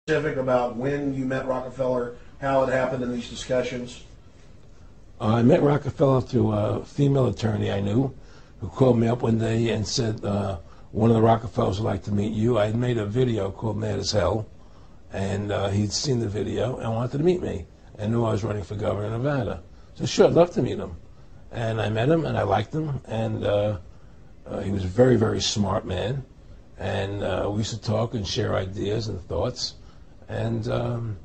Specific about when you met Rockefeller, how it happened in these discussions? I met Rockefeller through a female attorney I knew who called me up one day and said, one of the Rockefellers would like to meet you. I had made a video called Mad as Hell, and he'd seen the video and wanted to meet me and knew I was running for governor of Nevada. So sure, I'd love to meet him. And I met him and I liked him, and he was a very, very smart man. And we used to talk and share ideas and thoughts. And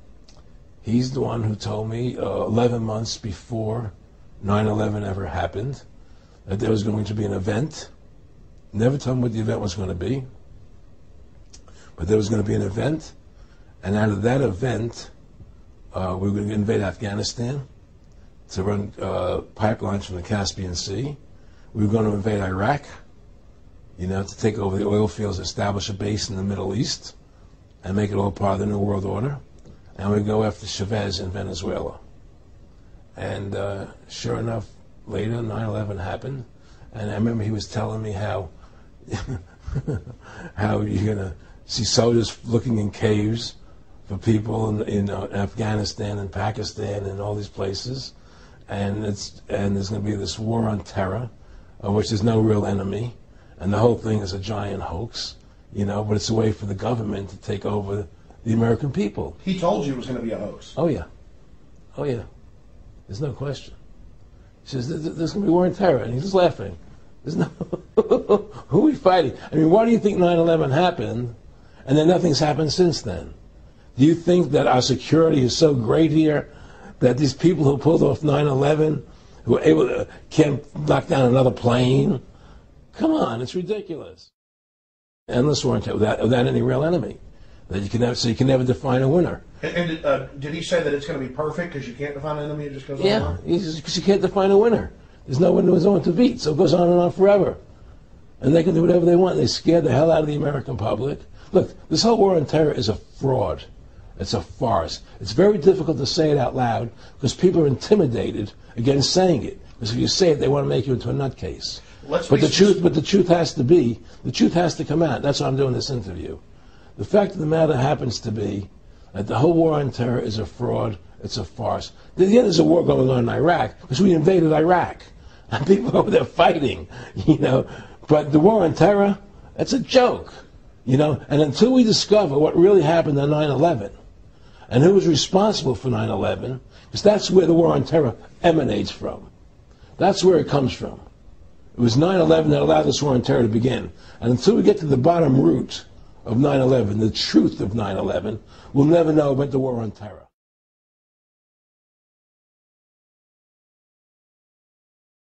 he's the one who told me 11 months before 9/11 ever happened that there was going to be an event. Never told me what the event was going to be, but there was going to be an event, and out of that event, we were going to invade Afghanistan to run pipelines from the Caspian Sea. We were going to invade Iraq, to take over the oil fields, establish a base in the Middle East, and make it all part of the New World Order. And we'd go after Chavez in Venezuela. And sure enough, later 9/11 happened, and I remember he was telling me how how you're going to see soldiers looking in caves for people in Afghanistan and Pakistan and all these places, and there's going to be this war on terror, of which there's no real enemy, and the whole thing is a giant hoax, but it's a way for the government to take over the American people. He told you it was going to be a hoax. Oh yeah, oh yeah, there's no question. He says there's going to be war on terror, and he's just laughing. There's no who are we fighting? I mean, why do you think 9/11 happened, and then nothing's happened since then? Do you think that our security is so great here that these people who pulled off 9/11, who were able to can't knock down another plane? Come on, it's ridiculous. Endless war on terror without any real enemy. That you can never, so you can never define a winner. And did he say that it's going to be perfect because you can't define an enemy? It just goes on and on? Yeah, because you can't define a winner. There's no one to beat, so it goes on and on forever. And they can do whatever they want. They scared the hell out of the American public. Look, this whole war on terror is a fraud. It's a farce. It's very difficult to say it out loud because people are intimidated against saying it. Because if you say it, they want to make you into a nutcase. But the truth has to come out. That's why I'm doing this interview. The fact of the matter happens to be that the whole war on terror is a fraud. It's a farce. There's a war going on in Iraq because we invaded Iraq. And people over there fighting, But the war on terror, that's a joke, And until we discover what really happened on 9/11 and who was responsible for 9/11, because that's where the war on terror emanates from. That's where it comes from. It was 9/11 that allowed this war on terror to begin. And until we get to the bottom root of 9/11, the truth of 9/11, we'll never know about the war on terror.